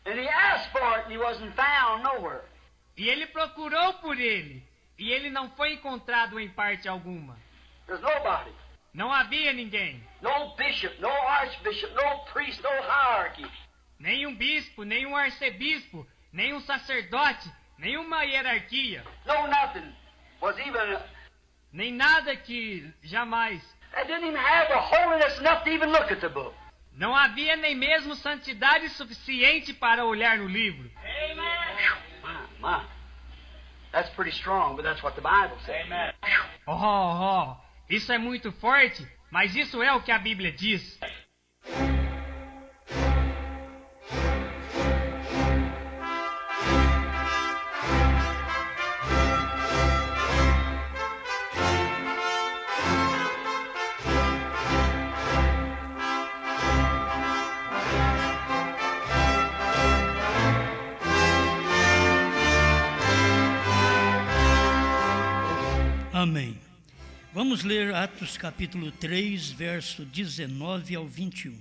And he asked for it and he wasn't found nowhere. E ele procurou por ele, e ele não foi encontrado em parte alguma. There's nobody. Não havia ninguém. No bishop, no archbishop, no priest, no hierarchy. Nem um bispo, nem um arcebispo, nem um sacerdote, nenhuma hierarquia. No nothing. Was even... Nem nada que jamais. They didn't even have the holiness enough to even look at the book. Não havia nem mesmo santidade suficiente para olhar no livro. My. That's pretty strong, but that's what the Bible says. Amen. Isso é muito forte, mas isso é o que a Bíblia diz. Amém. Vamos ler Atos capítulo 3, verso 19 ao 21.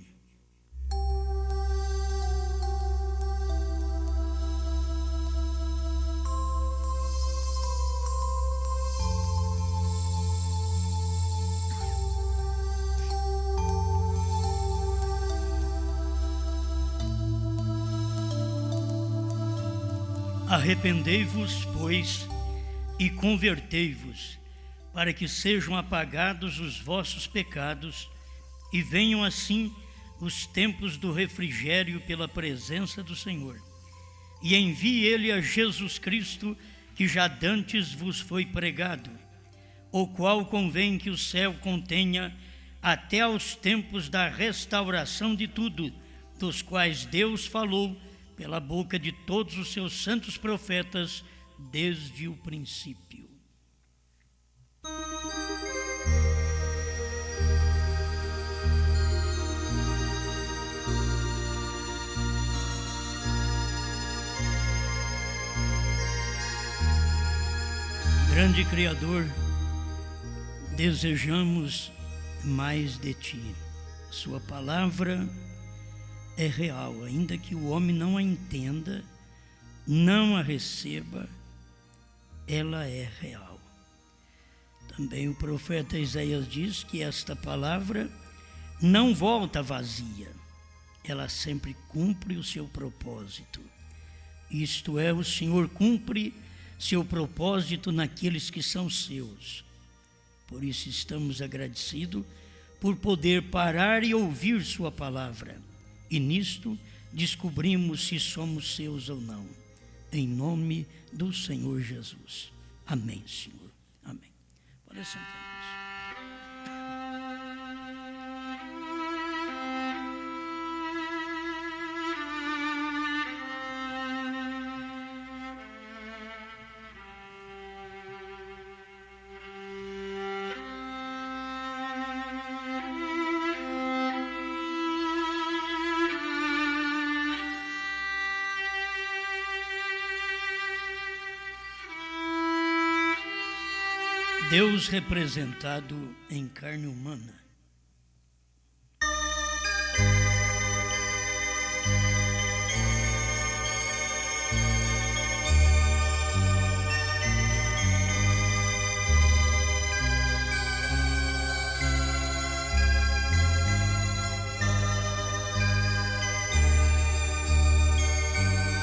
Arrependei-vos, pois, e convertei-vos, para que sejam apagados os vossos pecados e venham assim os tempos do refrigério pela presença do Senhor. E envie ele a Jesus Cristo, que já dantes vos foi pregado, o qual convém que o céu contenha até aos tempos da restauração de tudo, dos quais Deus falou pela boca de todos os seus santos profetas desde o princípio. Grande Criador, desejamos mais de Ti. Sua palavra é real, ainda que o homem não a entenda, não a receba, ela é real. Também o profeta Isaías diz que esta palavra não volta vazia, ela sempre cumpre o seu propósito. Isto é, o Senhor cumpre seu propósito naqueles que são seus. Por isso estamos agradecidos por poder parar e ouvir sua palavra. E nisto descobrimos se somos seus ou não. Em nome do Senhor Jesus. Amém, Senhor. Amém. Pode sentar. Deus representado em carne humana.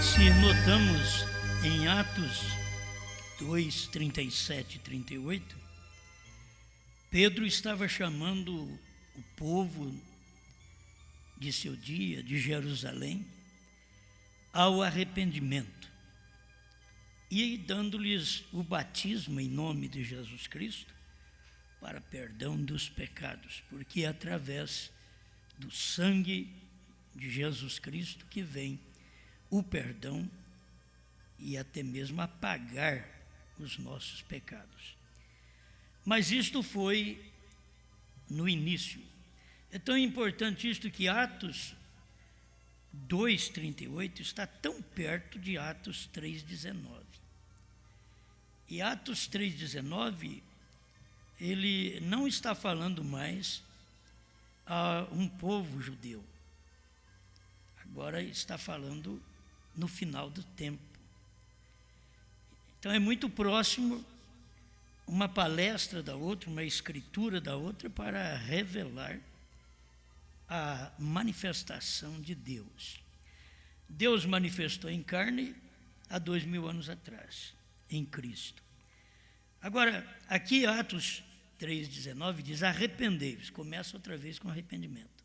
Se notamos em Atos 2, 37 e 38, Pedro estava chamando o povo de seu dia, de Jerusalém, ao arrependimento e dando-lhes o batismo em nome de Jesus Cristo para perdão dos pecados, porque é através do sangue de Jesus Cristo que vem o perdão e até mesmo apagar os nossos pecados. Mas isto foi no início. É tão importante isto que Atos 2:38 está tão perto de Atos 3:19. E Atos 3:19, ele não está falando mais a um povo judeu. Agora está falando no final do tempo. Então é muito próximo uma palestra da outra, uma escritura da outra, para revelar a manifestação de Deus. Deus manifestou em carne há 2000 anos atrás, em Cristo. Agora, aqui Atos 3,19 diz: arrependei-vos. Começa outra vez com arrependimento.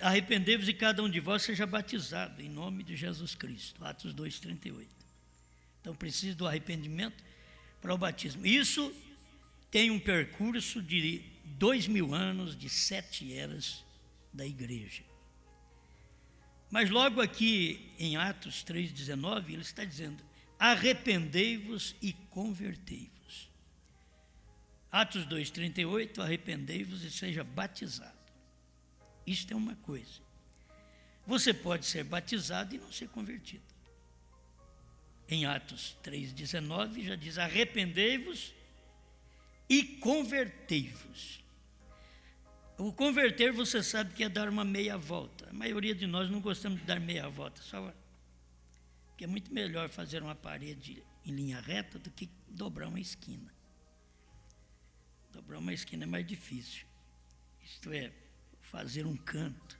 Arrependei-vos e cada um de vós seja batizado em nome de Jesus Cristo. Atos 2,38. Então precisa do arrependimento para o batismo. Isso tem um percurso de 2000 anos, de 7 eras da igreja. Mas logo aqui em Atos 3,19, ele está dizendo: arrependei-vos e convertei-vos. Atos 2,38, arrependei-vos e seja batizado. Isto é uma coisa. Você pode ser batizado e não ser convertido. Em Atos 3,19 já diz: arrependei-vos e convertei-vos. O converter, você sabe que é dar uma meia volta. A maioria de nós não gostamos de dar meia volta, porque é muito melhor fazer uma parede em linha reta do que dobrar uma esquina. Dobrar uma esquina é mais difícil. Isto é, fazer um canto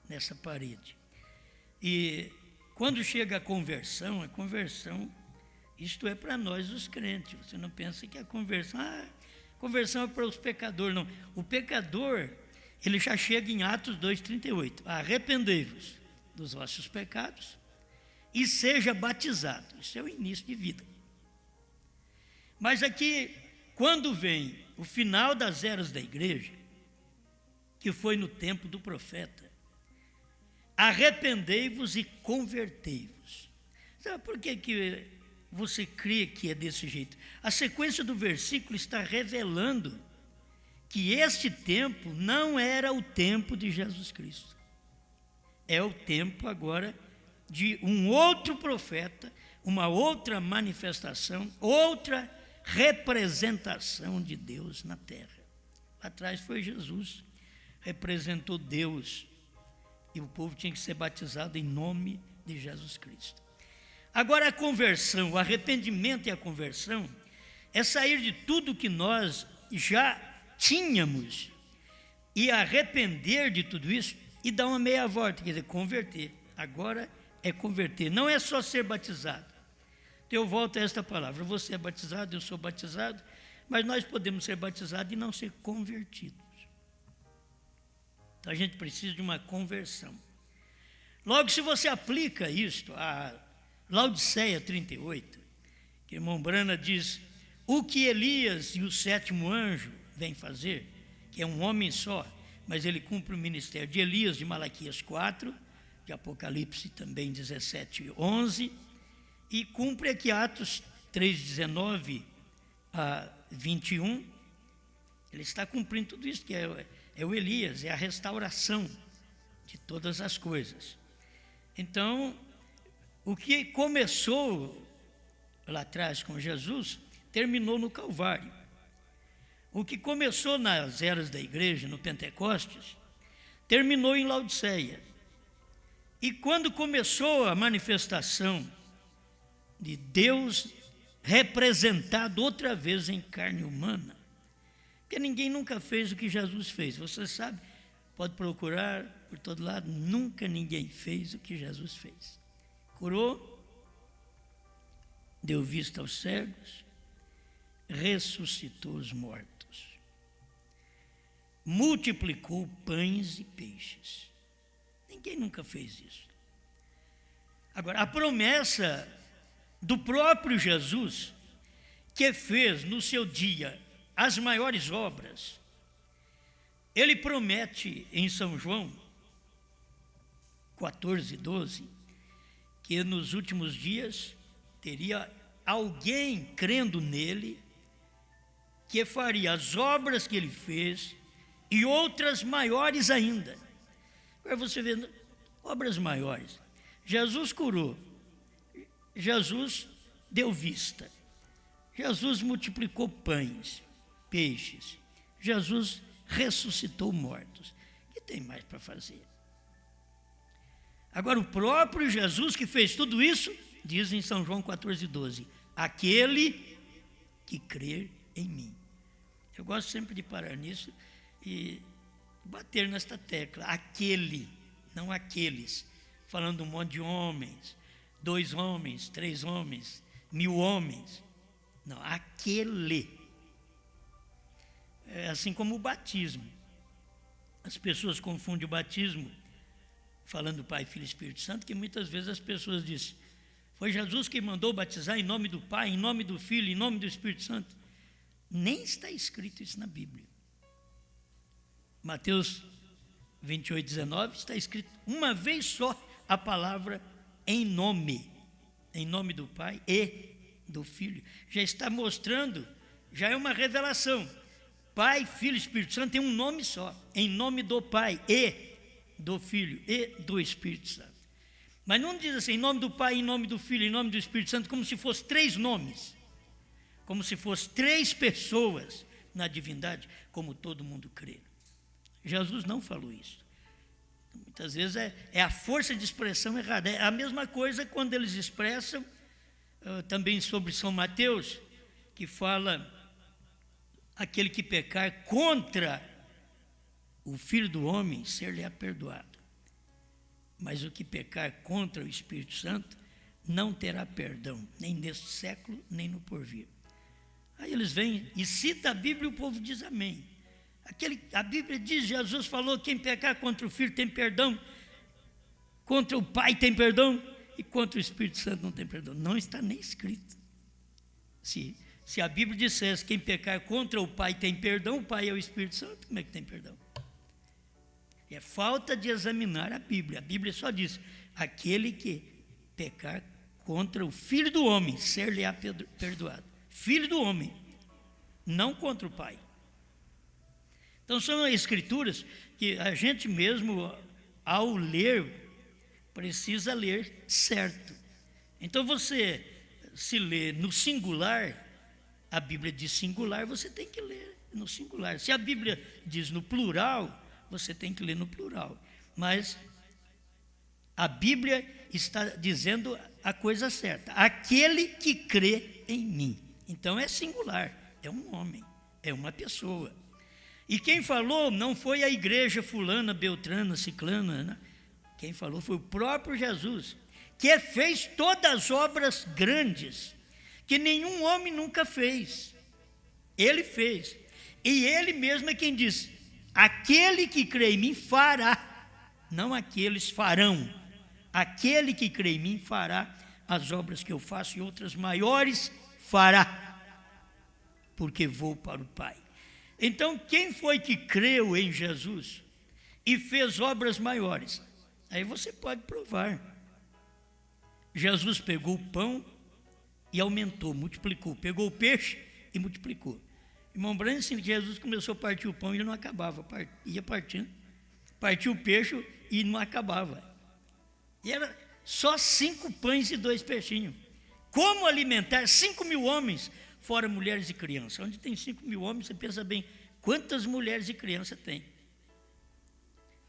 nessa parede. E quando chega a conversão, isto é para nós os crentes. Você não pensa que a conversão é para os pecadores, não. O pecador, ele já chega em Atos 2,38. Arrependei-vos dos vossos pecados e seja batizado. Isso é o início de vida. Mas aqui, quando vem o final das eras da igreja, que foi no tempo do profeta, arrependei-vos e convertei-vos. Sabe por que você crê que é desse jeito? A sequência do versículo está revelando que este tempo não era o tempo de Jesus Cristo. É o tempo agora de um outro profeta, uma outra manifestação, outra representação de Deus na terra. Lá atrás foi Jesus, representou Deus, e o povo tinha que ser batizado em nome de Jesus Cristo. Agora a conversão, o arrependimento e a conversão é sair de tudo que nós já tínhamos e arrepender de tudo isso e dar uma meia volta, quer dizer, converter. Agora é converter, não é só ser batizado. Então eu volto a esta palavra: você é batizado, eu sou batizado, mas nós podemos ser batizados e não ser convertidos. Então a gente precisa de uma conversão. Logo, se você aplica isto a Laodiceia 38, que irmão Brana diz: o que Elias e o 7º anjo vêm fazer, que é um homem só, mas ele cumpre o ministério de Elias, de Malaquias 4, de Apocalipse também 17:11, e cumpre aqui Atos 3:19 a 21. Ele está cumprindo tudo isso, que é o Elias, é a restauração de todas as coisas. Então, o que começou lá atrás com Jesus, terminou no Calvário. O que começou nas eras da igreja, no Pentecostes, terminou em Laodiceia. E quando começou a manifestação de Deus representado outra vez em carne humana, porque ninguém nunca fez o que Jesus fez. Você sabe, pode procurar por todo lado, nunca ninguém fez o que Jesus fez. Curou, deu vista aos cegos, ressuscitou os mortos, multiplicou pães e peixes. Ninguém nunca fez isso. Agora, a promessa do próprio Jesus, que fez no seu dia as maiores obras, ele promete em São João 14:12, que nos últimos dias teria alguém crendo nele, que faria as obras que ele fez e outras maiores ainda. Agora você vê, obras maiores. Jesus curou, Jesus deu vista, Jesus multiplicou pães, peixes, Jesus ressuscitou mortos. O que tem mais para fazer? Agora, o próprio Jesus que fez tudo isso, diz em São João 14,12, aquele que crer em mim. Eu gosto sempre de parar nisso e bater nesta tecla, aquele, não aqueles, falando um monte de homens, 2 homens, 3 homens, 1000 homens. Não, aquele. É assim como o batismo. As pessoas confundem o batismo, falando Pai, Filho e Espírito Santo, que muitas vezes as pessoas dizem, foi Jesus quem mandou batizar em nome do Pai, em nome do Filho, em nome do Espírito Santo. Nem está escrito isso na Bíblia. Mateus 28:19 está escrito uma vez só a palavra em nome do Pai e do Filho. Já está mostrando, já é uma revelação. Pai, Filho e Espírito Santo tem um nome só, em nome do Pai e do Filho e do Espírito Santo. Mas não diz assim, em nome do Pai, em nome do Filho, em nome do Espírito Santo, como se fosse 3 nomes, como se fosse 3 pessoas na divindade, como todo mundo crê. Jesus não falou isso. Muitas vezes é a força de expressão errada. É a mesma coisa quando eles expressam também sobre São Mateus, que fala aquele que pecar contra o Filho do Homem, ser-lhe-á perdoado. Mas o que pecar contra o Espírito Santo não terá perdão, nem neste século, nem no porvir. Aí eles vêm e citam a Bíblia e o povo diz amém. A Bíblia diz, Jesus falou, quem pecar contra o Filho tem perdão, contra o Pai tem perdão, e contra o Espírito Santo não tem perdão. Não está nem escrito. Se a Bíblia dissesse, quem pecar contra o Pai tem perdão, o Pai é o Espírito Santo, como é que tem perdão? É falta de examinar a Bíblia. A Bíblia só diz, aquele que pecar contra o Filho do Homem, ser-lhe-á perdoado. Filho do Homem, não contra o Pai. Então são escrituras que a gente mesmo, ao ler, precisa ler certo. Então você, se lê no singular, a Bíblia diz singular, você tem que ler no singular. Se a Bíblia diz no plural, você tem que ler no plural. Mas a Bíblia está dizendo a coisa certa. Aquele que crê em mim. Então é singular, é um homem, é uma pessoa. E quem falou não foi a igreja fulana, beltrana, ciclana, né? Quem falou foi o próprio Jesus, que fez todas as obras grandes, que nenhum homem nunca fez. Ele fez. E ele mesmo é quem diz, aquele que crê em mim fará, não aqueles farão. Aquele que crê em mim fará as obras que eu faço e outras maiores fará, porque vou para o Pai. Então, quem foi que creu em Jesus e fez obras maiores? Aí você pode provar. Jesus pegou o pão e aumentou, multiplicou. Pegou o peixe e multiplicou. Irmão Branco, assim que Jesus começou a partir o pão e ele não acabava, ia partindo. Partiu o peixe e não acabava. E era só 5 pães e 2 peixinhos. Como alimentar 5.000 homens, fora mulheres e crianças? Onde tem 5.000 homens, você pensa bem, quantas mulheres e crianças tem?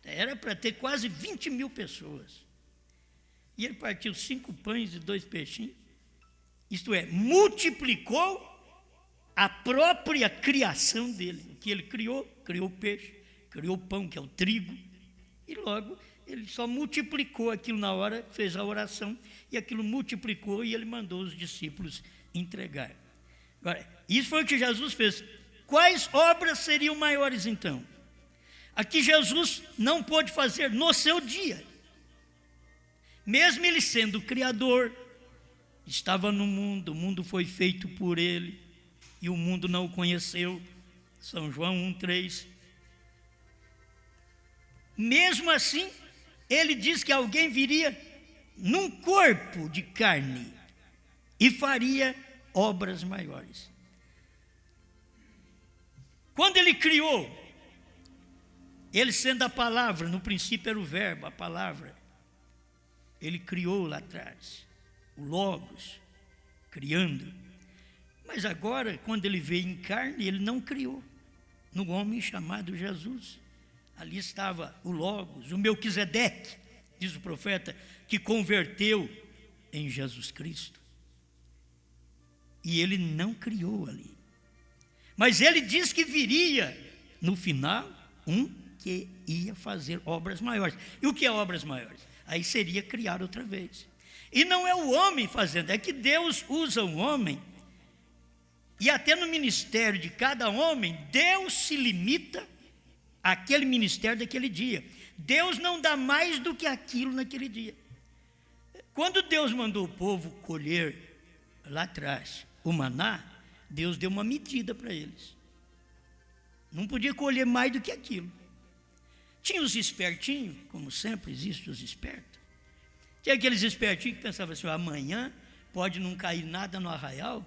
Era para ter quase 20.000 pessoas. E ele partiu 5 pães e 2 peixinhos. Isto é, multiplicou a própria criação dele. O que ele criou o peixe, criou o pão, que é o trigo. E logo, ele só multiplicou aquilo na hora, fez a oração, e aquilo multiplicou e ele mandou os discípulos entregar. Agora, isso foi o que Jesus fez. Quais obras seriam maiores então? Aqui Jesus não pôde fazer no seu dia. Mesmo ele sendo o Criador, estava no mundo, o mundo foi feito por ele, e o mundo não o conheceu. São João 1,3. Mesmo assim, ele diz que alguém viria num corpo de carne e faria obras maiores. Quando ele criou, ele sendo a palavra, no princípio era o verbo, a palavra, ele criou lá atrás, o Logos, criando. Mas agora, quando ele veio em carne, ele não criou, no homem chamado Jesus. Ali estava o Logos, o Melquisedeque, diz o profeta, que converteu em Jesus Cristo. E ele não criou ali. Mas ele diz que viria, no final, um que ia fazer obras maiores. E o que é obras maiores? Aí seria criar outra vez. E não é o homem fazendo, é que Deus usa o homem. E até no ministério de cada homem, Deus se limita àquele ministério daquele dia. Deus não dá mais do que aquilo naquele dia. Quando Deus mandou o povo colher lá atrás o maná, Deus deu uma medida para eles. Não podia colher mais do que aquilo. Tinha os espertinhos, como sempre existem os espertos. Tinha aqueles espertinhos que pensavam assim, amanhã pode não cair nada no arraial,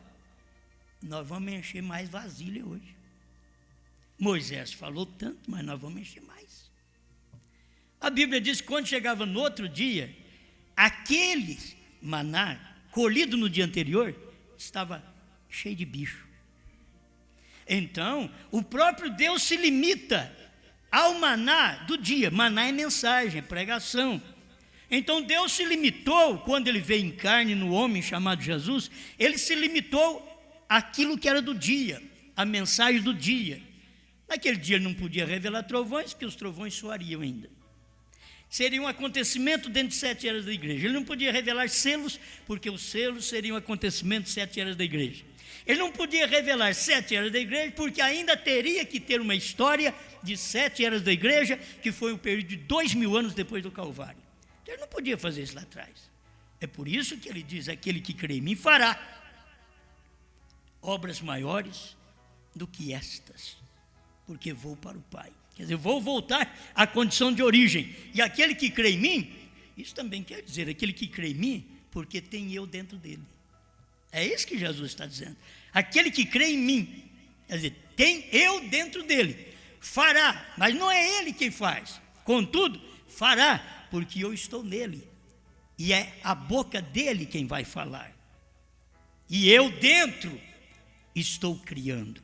nós vamos encher mais vasilha hoje. Moisés falou tanto, mas nós vamos encher mais. A Bíblia diz que quando chegava no outro dia, aquele maná colhido no dia anterior estava cheio de bicho. Então, o próprio Deus se limita ao maná do dia. Maná é mensagem, é pregação. Então Deus se limitou, quando ele veio em carne no homem chamado Jesus, ele se limitou àquilo que era do dia, a mensagem do dia. Naquele dia ele não podia revelar trovões, porque os trovões soariam ainda. Seria um acontecimento dentro de 7 eras da igreja. Ele não podia revelar selos, porque os selos seriam um acontecimento de 7 eras da igreja. Ele não podia revelar 7 eras da igreja, porque ainda teria que ter uma história de 7 eras da igreja, que foi um período de 2000 anos depois do Calvário. Então ele não podia fazer isso lá atrás. É por isso que ele diz, aquele que crê em mim fará obras maiores do que estas, porque vou para o Pai. Quer dizer, vou voltar à condição de origem. E aquele que crê em mim, isso também quer dizer, aquele que crê em mim, porque tem eu dentro dele. É isso que Jesus está dizendo. Aquele que crê em mim, quer dizer, tem eu dentro dele. Fará, mas não é ele quem faz. Contudo, fará, porque eu estou nele. E é a boca dele quem vai falar. E eu dentro estou criando.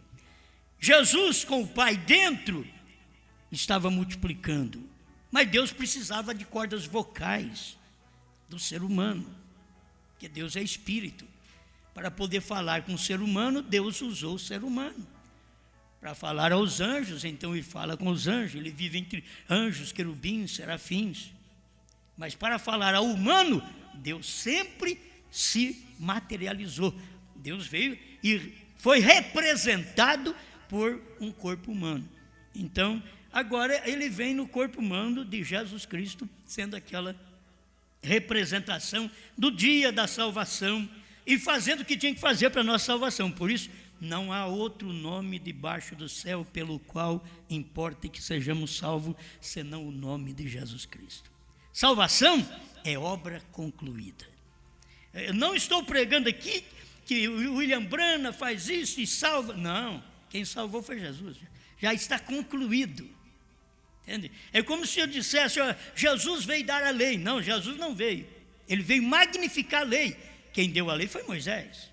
Jesus com o Pai dentro estava multiplicando. Mas Deus precisava de cordas vocais do ser humano. Porque Deus é espírito. Para poder falar com o ser humano, Deus usou o ser humano. Para falar aos anjos, então ele fala com os anjos. Ele vive entre anjos, querubins, serafins. Mas para falar ao humano, Deus sempre se materializou. Deus veio e foi representado por um corpo humano. Então, agora ele vem no corpo humano de Jesus Cristo, sendo aquela representação do dia da salvação e fazendo o que tinha que fazer para a nossa salvação. Por isso, não há outro nome debaixo do céu pelo qual importa que sejamos salvos, senão o nome de Jesus Cristo. Salvação é obra concluída. Eu não estou pregando aqui que o William Branham faz isso e salva. Não, quem salvou foi Jesus. Já está concluído. Entende? É como se eu dissesse, ó, Jesus veio dar a lei. Não, Jesus não veio. Ele veio magnificar a lei. Quem deu a lei foi Moisés.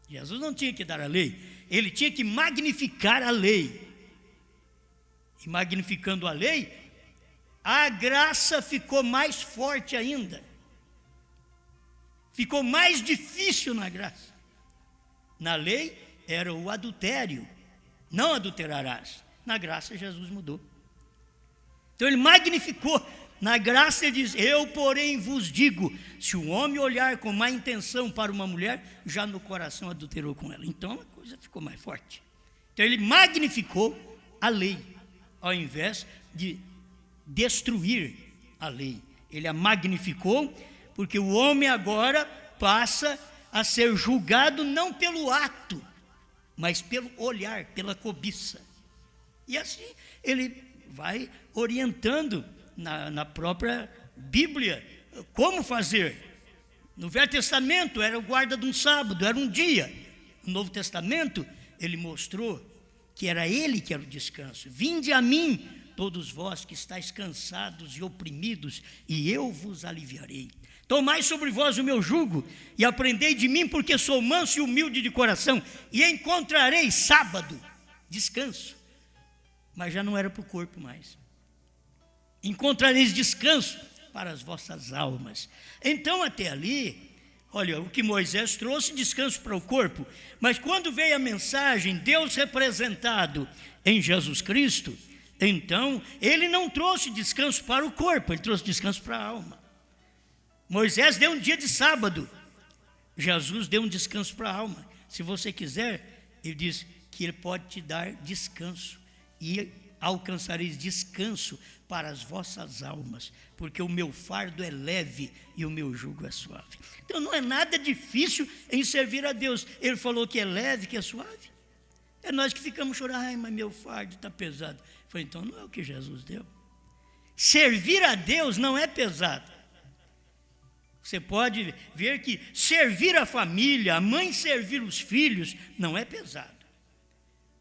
Jesus não tinha que dar a lei. Ele tinha que magnificar a lei. E magnificando a lei, a graça ficou mais forte ainda. Ficou mais difícil na graça. Na lei era o adultério. Não adulterarás. Na graça Jesus mudou. Então ele magnificou. Na graça ele diz, eu porém vos digo, se um homem olhar com má intenção para uma mulher, já no coração adulterou com ela. Então a coisa ficou mais forte. Então ele magnificou a lei, ao invés de destruir a lei. Ele a magnificou, porque o homem agora passa a ser julgado não pelo ato, mas pelo olhar, pela cobiça. E assim ele vai orientando na própria Bíblia como fazer. No Velho Testamento era o guarda de um sábado, era um dia. No Novo Testamento ele mostrou que era ele que era o descanso. Vinde a mim, todos vós que estáis cansados e oprimidos, e eu vos aliviarei. Tomai sobre vós o meu jugo e aprendei de mim, porque sou manso e humilde de coração, e encontrareis sábado, descanso. Mas já não era para o corpo mais. Encontrareis descanso para as vossas almas. Então, até ali, olha, o que Moisés trouxe, descanso para o corpo. Mas quando veio a mensagem, Deus representado em Jesus Cristo, então, ele não trouxe descanso para o corpo, ele trouxe descanso para a alma. Moisés deu um dia de sábado, Jesus deu um descanso para a alma. Se você quiser, ele diz que ele pode te dar descanso, e alcançareis descanso para as vossas almas, porque o meu fardo é leve e o meu jugo é suave. Então não é nada difícil em servir a Deus. Ele falou que é leve, que é suave. É nós que ficamos chorando, ai, mas meu fardo está pesado. Eu falei, então não é o que Jesus deu. Servir a Deus não é pesado. Você pode ver que servir a família, a mãe servir os filhos, não é pesado.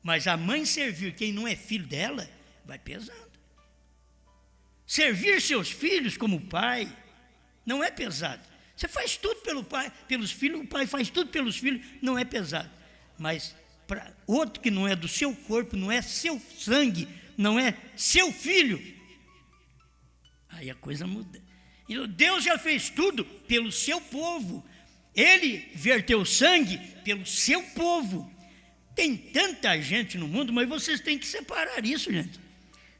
Mas a mãe servir quem não é filho dela, vai pesando. Servir seus filhos como pai, não é pesado. Você faz tudo pelo pai, pelos filhos, o pai faz tudo pelos filhos, não é pesado. Mas para outro que não é do seu corpo, não é seu sangue, não é seu filho, aí a coisa muda. E Deus já fez tudo pelo seu povo. Ele verteu sangue pelo seu povo. Tem tanta gente no mundo, mas vocês têm que separar isso, gente.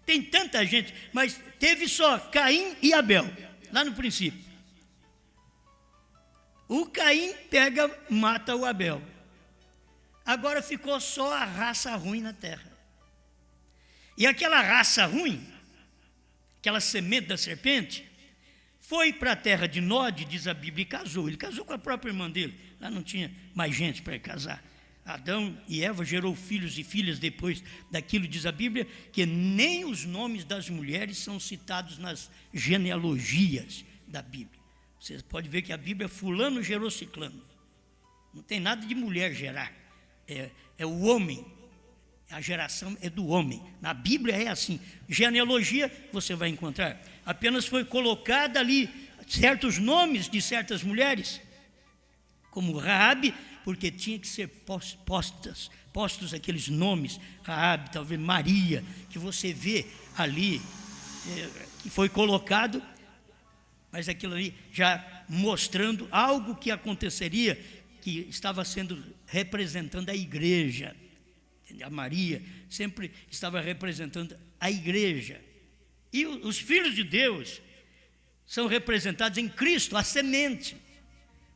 Tem tanta gente, mas teve só Caim e Abel, lá no princípio. O Caim mata o Abel. Agora ficou só a raça ruim na terra. E aquela raça ruim, aquela semente da serpente, foi para a terra de Nod, diz a Bíblia, e casou. Ele casou com a própria irmã dele. Lá não tinha mais gente para casar. Adão e Eva gerou filhos e filhas depois daquilo, diz a Bíblia, que nem os nomes das mulheres são citados nas genealogias da Bíblia. Você pode ver que a Bíblia, fulano gerou ciclano. Não tem nada de mulher gerar. É o homem. A geração é do homem. Na Bíblia é assim. Genealogia você vai encontrar. Apenas foi colocada ali certos nomes de certas mulheres, como Raabe, porque tinha que ser postos aqueles nomes, Raabe, talvez Maria, que você vê ali, que foi colocado, mas aquilo ali já mostrando algo que aconteceria, que estava sendo representando a igreja. A Maria sempre estava representando a igreja. E os filhos de Deus são representados em Cristo, a semente.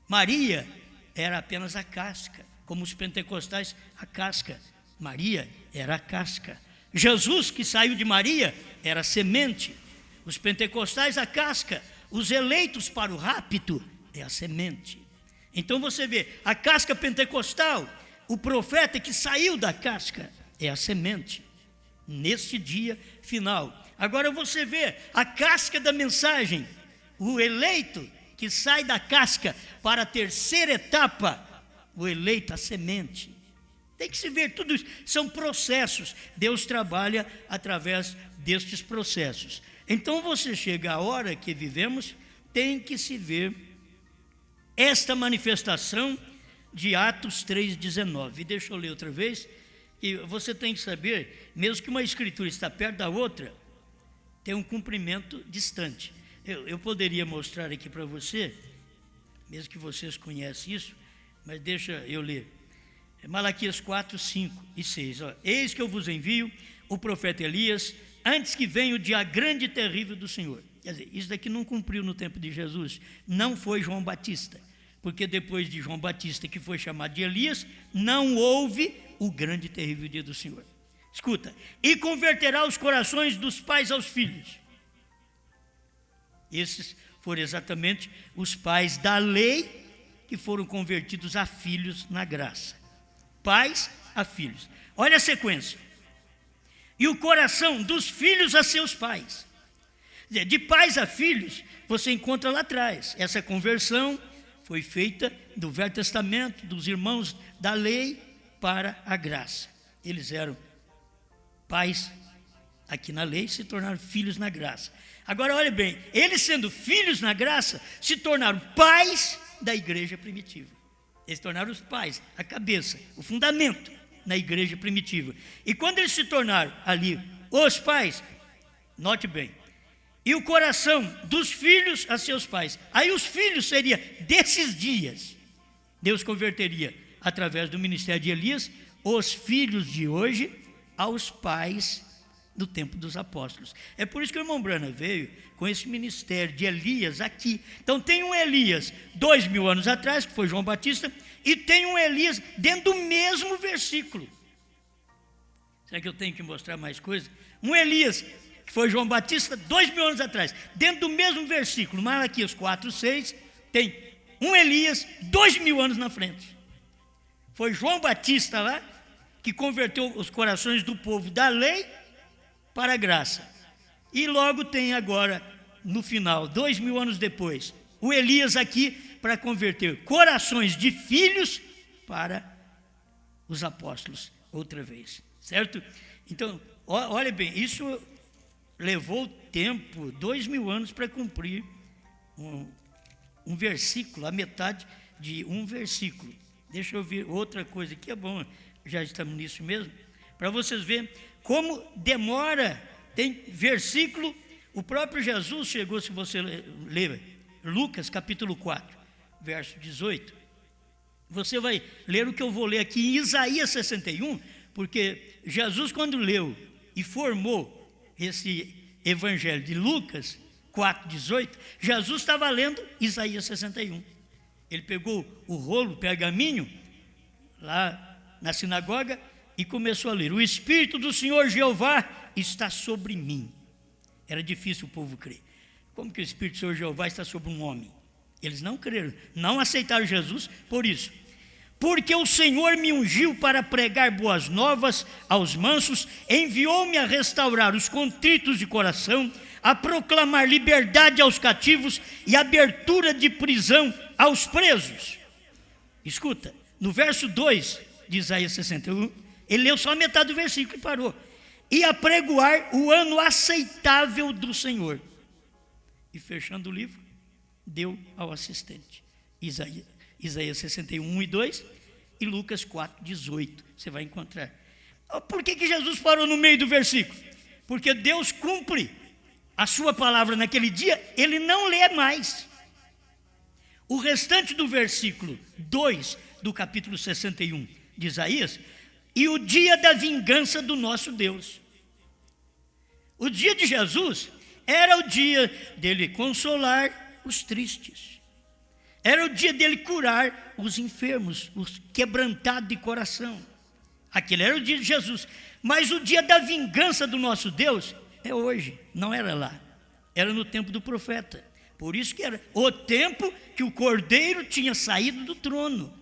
Maria era apenas a casca, como os pentecostais, a casca. Maria era a casca. Jesus, que saiu de Maria, era a semente. Os pentecostais, a casca. Os eleitos para o rapto é a semente. Então você vê, a casca pentecostal, o profeta que saiu da casca é a semente, neste dia final. Agora você vê a casca da mensagem, o eleito que sai da casca para a terceira etapa, o eleito, a semente. Tem que se ver, tudo isso são processos. Deus trabalha através destes processos. Então você chega à hora que vivemos, tem que se ver esta manifestação de Atos 3,19. Deixa eu ler outra vez. E você tem que saber, mesmo que uma escritura está perto da outra, tem um cumprimento distante. Eu poderia mostrar aqui para você, mesmo que vocês conhecem isso, mas deixa eu ler. Malaquias 4, 5 e 6. Eis que eu vos envio o profeta Elias, antes que venha o dia grande e terrível do Senhor. Quer dizer, isso daqui não cumpriu no tempo de Jesus. Não foi João Batista. Porque depois de João Batista, que foi chamado de Elias, não houve o grande e terrível dia do Senhor. Escuta, e converterá os corações dos pais aos filhos. Esses foram exatamente os pais da lei que foram convertidos a filhos na graça. Pais a filhos. Olha a sequência. E o coração dos filhos a seus pais. De pais a filhos, você encontra lá atrás. Essa conversão foi feita do Velho Testamento, dos irmãos da lei para a graça. Eles eram pais aqui na lei, se tornaram filhos na graça. Agora olha bem, eles sendo filhos na graça, se tornaram pais da igreja primitiva. Eles tornaram os pais, a cabeça, o fundamento na igreja primitiva. E quando eles se tornaram ali os pais, note bem, e o coração dos filhos a seus pais. Aí os filhos seriam desses dias. Deus converteria, através do ministério de Elias, os filhos de hoje aos pais do tempo dos apóstolos. É por isso que o irmão Branham veio com esse ministério de Elias aqui. Então tem um Elias 2000 anos atrás, que foi João Batista, e tem um Elias dentro do mesmo versículo. Será que eu tenho que mostrar mais coisas? Um Elias, que foi João Batista 2000 anos atrás, dentro do mesmo versículo, Malaquias 4:6, tem um Elias 2000 anos na frente. Foi João Batista lá que converteu os corações do povo da lei para a graça. E logo tem agora, no final, 2000 anos depois, o Elias aqui para converter corações de filhos para os apóstolos outra vez, certo? Então, olha bem, isso levou tempo, 2000 anos para cumprir um versículo, a metade de um versículo. Deixa eu ver outra coisa que é bom, já estamos nisso mesmo, para vocês verem como demora. Tem versículo, o próprio Jesus chegou, se você ler Lucas capítulo 4, verso 18, você vai ler o que eu vou ler aqui em Isaías 61, porque Jesus, quando leu e formou esse evangelho de Lucas 4:18, Jesus estava lendo Isaías 61. Ele pegou o rolo, o pergaminho, lá na sinagoga, e começou a ler: o Espírito do Senhor Jeová está sobre mim. Era difícil o povo crer. Como que o Espírito do Senhor Jeová está sobre um homem? Eles não creram, não aceitaram Jesus por isso. Porque o Senhor me ungiu para pregar boas novas aos mansos, enviou-me a restaurar os contritos de coração, a proclamar liberdade aos cativos e abertura de prisão aos presos. Escuta, no verso 2 de Isaías 61, ele leu só a metade do versículo e parou. E apregoar o ano aceitável do Senhor. E fechando o livro, deu ao assistente. Isaías 61, 1 e 2 e Lucas 4, 18. Você vai encontrar. Por que Jesus parou no meio do versículo? Porque Deus cumpre a sua palavra naquele dia, ele não lê mais. O restante do versículo 2 do capítulo 61 de Isaías, e o dia da vingança do nosso Deus. O dia de Jesus era o dia dele consolar os tristes. Era o dia dele curar os enfermos, os quebrantados de coração. Aquele era o dia de Jesus. Mas o dia da vingança do nosso Deus é hoje, não era lá. Era no tempo do profeta. Por isso que era o tempo que o Cordeiro tinha saído do trono.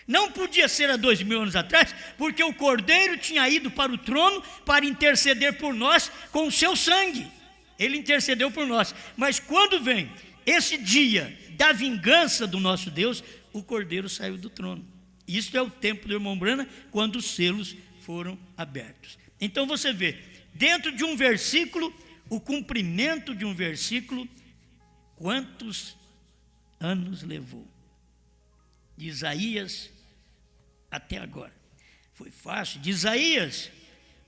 Não podia ser há 2000 anos atrás, porque o Cordeiro tinha ido para o trono para interceder por nós com o seu sangue. Ele intercedeu por nós. Mas quando vem esse dia da vingança do nosso Deus, o Cordeiro saiu do trono. Isso é o tempo do irmão Branham, quando os selos foram abertos. Então você vê, dentro de um versículo, o cumprimento de um versículo, quantos anos levou? De Isaías até agora. Foi fácil. De Isaías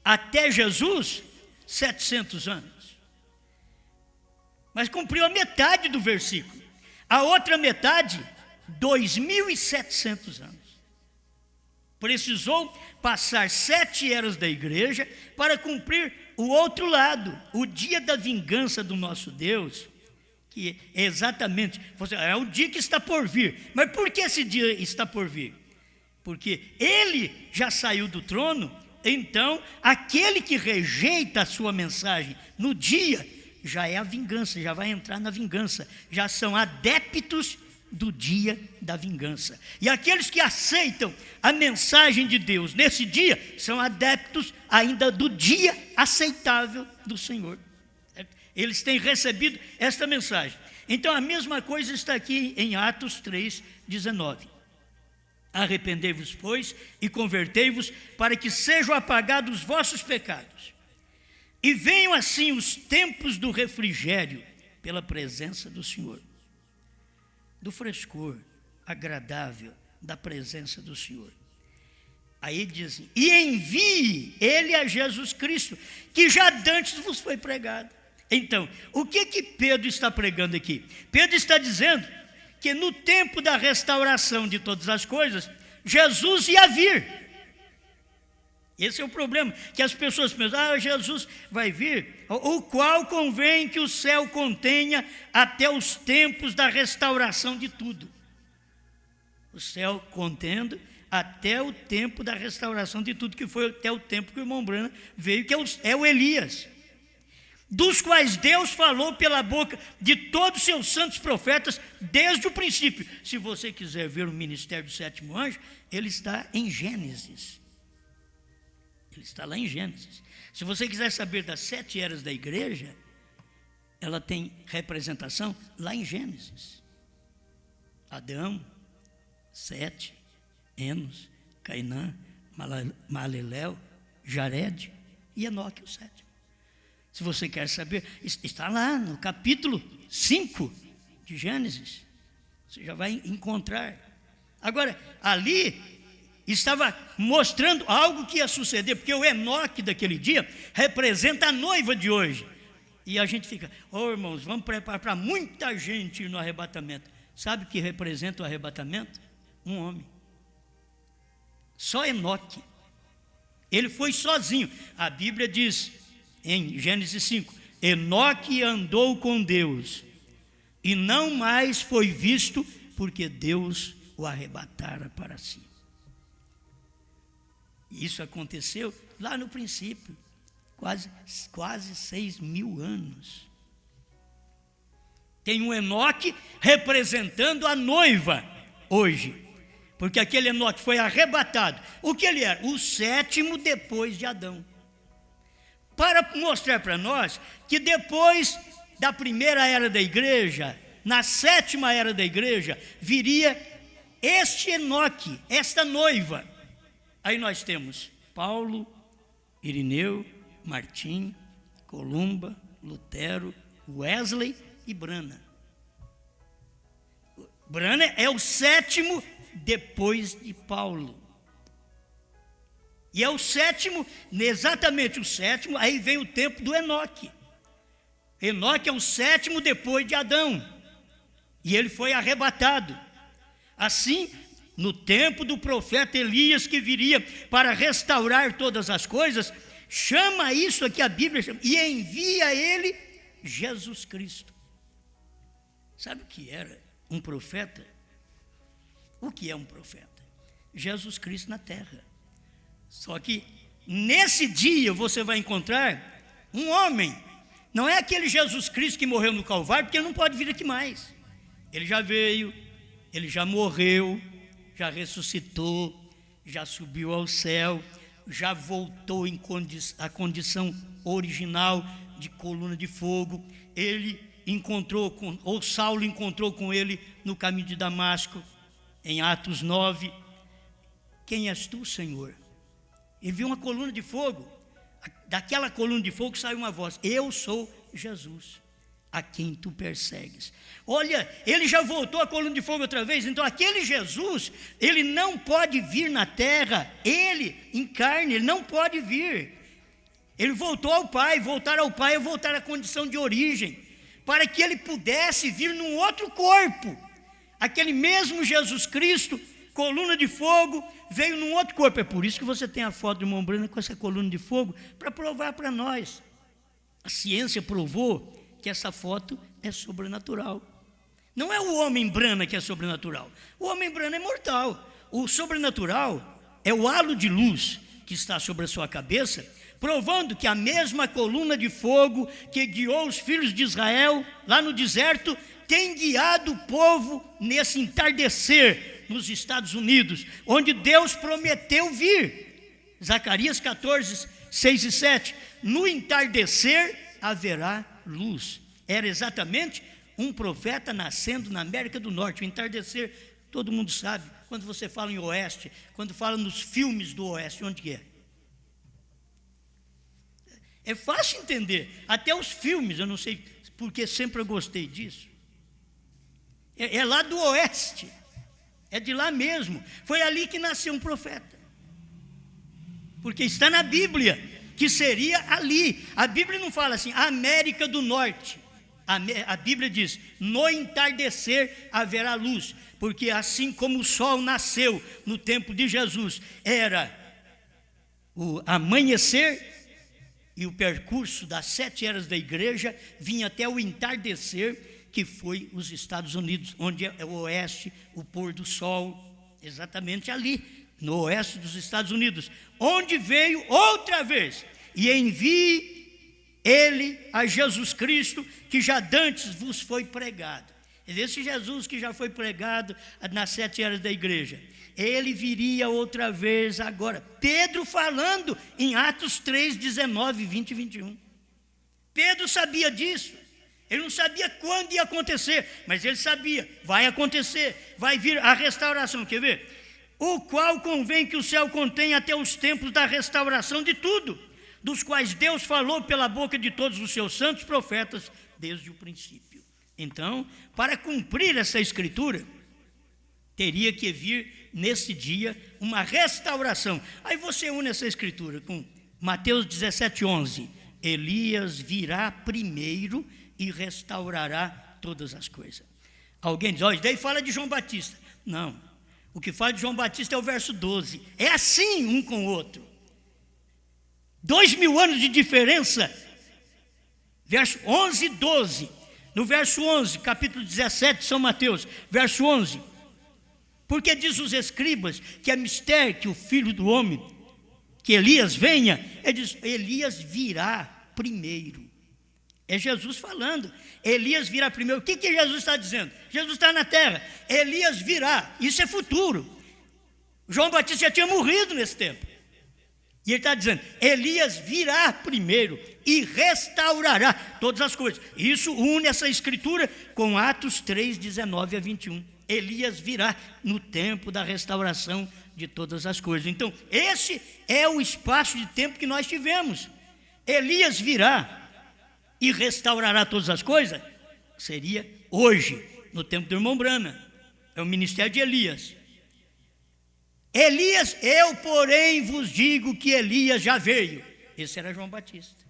até Jesus, 700 anos. Mas cumpriu a metade do versículo. A outra metade, 2.700 anos. Precisou passar 7 eras da igreja para cumprir o outro lado, o dia da vingança do nosso Deus, que é exatamente, é o dia que está por vir. Mas por que esse dia está por vir? Porque ele já saiu do trono, então aquele que rejeita a sua mensagem no dia, já é a vingança, já vai entrar na vingança, já são adeptos do dia da vingança. E aqueles que aceitam a mensagem de Deus nesse dia, são adeptos ainda do dia aceitável do Senhor. Eles têm recebido esta mensagem. Então a mesma coisa está aqui em Atos 3, 19. Arrependei-vos, pois, e convertei-vos, para que sejam apagados os vossos pecados. E venham assim os tempos do refrigério, pela presença do Senhor. Do frescor agradável da presença do Senhor. Aí dizem, e envie ele a Jesus Cristo, que já dantes vos foi pregado. Então, o que Pedro está pregando aqui? Pedro está dizendo que no tempo da restauração de todas as coisas, Jesus ia vir. Esse é o problema, que as pessoas pensam, Jesus vai vir, o qual convém que o céu contenha até os tempos da restauração de tudo. O céu contendo até o tempo da restauração de tudo, que foi até o tempo que o irmão Branham veio, que é o Elias, dos quais Deus falou pela boca de todos os seus santos profetas desde o princípio. Se você quiser ver o ministério do sétimo anjo, ele está em Gênesis. Ele está lá em Gênesis. Se você quiser saber das 7 eras da igreja, ela tem representação lá em Gênesis. Adão, Sete, Enos, Cainã, Maleleu, Jared e Enoque, o sétimo. Se você quer saber, está lá no capítulo 5 de Gênesis. Você já vai encontrar. Agora, ali estava mostrando algo que ia suceder, porque o Enoque daquele dia representa a noiva de hoje. E a gente fica, irmãos, vamos preparar para muita gente ir no arrebatamento. Sabe o que representa o arrebatamento? Um homem. Só Enoque. Ele foi sozinho. A Bíblia diz, em Gênesis 5, Enoque andou com Deus, e não mais foi visto, porque Deus o arrebatara para si. Isso aconteceu lá no princípio, quase 6.000 anos. Tem um Enoque representando a noiva hoje, porque aquele Enoque foi arrebatado. O que ele era? O sétimo depois de Adão. Para mostrar para nós que depois da primeira era da igreja, na sétima era da igreja, viria este Enoque, esta noiva. Aí nós temos Paulo, Irineu, Martim, Columba, Lutero, Wesley e Branham. Branham é o sétimo depois de Paulo. E é o sétimo, exatamente o sétimo, aí vem o tempo do Enoque. Enoque é o sétimo depois de Adão. E ele foi arrebatado. Assim, no tempo do profeta Elias, que viria para restaurar todas as coisas, chama isso aqui a Bíblia, e envia ele Jesus Cristo. Sabe o que era um profeta? O que é um profeta? Jesus Cristo na terra. Só que nesse dia você vai encontrar um homem. Não é aquele Jesus Cristo que morreu no Calvário, porque ele não pode vir aqui mais. Ele já veio, ele já morreu, já ressuscitou, já subiu ao céu, já voltou à condição original de coluna de fogo. Ele Saulo encontrou com ele no caminho de Damasco, em Atos 9. Quem és tu, Senhor? Ele viu uma coluna de fogo. Daquela coluna de fogo saiu uma voz: eu sou Jesus, a quem tu persegues. Olha, ele já voltou à coluna de fogo outra vez. Então aquele Jesus, ele não pode vir na terra, ele em carne, ele não pode vir. Ele voltou ao Pai. Voltar ao Pai é voltar à condição de origem, para que ele pudesse vir num outro corpo. Aquele mesmo Jesus Cristo, coluna de fogo, veio num outro corpo. É por isso que você tem a foto do irmão Branham com essa coluna de fogo, para provar para nós. A ciência provou que essa foto é sobrenatural. Não é o homem Branham que é sobrenatural. O homem Branham é mortal. O sobrenatural é o halo de luz que está sobre a sua cabeça, provando que a mesma coluna de fogo que guiou os filhos de Israel lá no deserto tem guiado o povo nesse entardecer nos Estados Unidos, onde Deus prometeu vir. Zacarias 14, 6 e 7. No entardecer haverá luz. Era exatamente um profeta nascendo na América do Norte. O entardecer, todo mundo sabe. Quando você fala em oeste, quando fala nos filmes do oeste, onde que é? É fácil entender. Até os filmes, eu não sei porque sempre eu gostei disso. É lá do oeste. É de lá mesmo. Foi ali que nasceu um profeta. Porque está na Bíblia. que seria ali. A Bíblia não fala assim, América do Norte. A Bíblia diz, no entardecer haverá luz, porque assim como o sol nasceu no tempo de Jesus, era o amanhecer, e o percurso das 7 eras da igreja vinha até o entardecer, que foi os Estados Unidos, onde é o oeste, o pôr do sol, exatamente ali, no oeste dos Estados Unidos, onde veio outra vez, e envie ele a Jesus Cristo, que já dantes vos foi pregado. Esse Jesus que já foi pregado nas 7 eras da igreja, ele viria outra vez agora. Pedro falando em Atos 3, 19, 20 e 21. Pedro sabia disso. Ele não sabia quando ia acontecer, mas ele sabia, vai acontecer, vai vir a restauração. Quer ver? O qual convém que o céu contenha até os tempos da restauração de tudo, dos quais Deus falou pela boca de todos os seus santos profetas desde o princípio. Então, para cumprir essa escritura, teria que vir nesse dia uma restauração. Aí você une essa escritura com Mateus 17, 11. Elias virá primeiro e restaurará todas as coisas. Alguém diz, daí fala de João Batista. Não, o que fala de João Batista é o verso 12. É assim um com o outro. 2000 anos de diferença. Verso 11 e 12. No verso 11, capítulo 17 de São Mateus, verso 11. Porque diz os escribas que é mistério que o Filho do Homem, que Elias venha. Ele diz, Elias virá primeiro. É Jesus falando. Elias virá primeiro. O que Jesus está dizendo? Jesus está na terra. Elias virá. Isso é futuro. João Batista já tinha morrido nesse tempo. E ele está dizendo, Elias virá primeiro e restaurará todas as coisas. Isso une essa escritura com Atos 3, 19 a 21. Elias virá no tempo da restauração de todas as coisas. Então, esse é o espaço de tempo que nós tivemos. Elias virá e restaurará todas as coisas. Seria hoje, no tempo do irmão Branham. É o ministério de Elias. Elias, eu porém vos digo que Elias já veio. Esse era João Batista.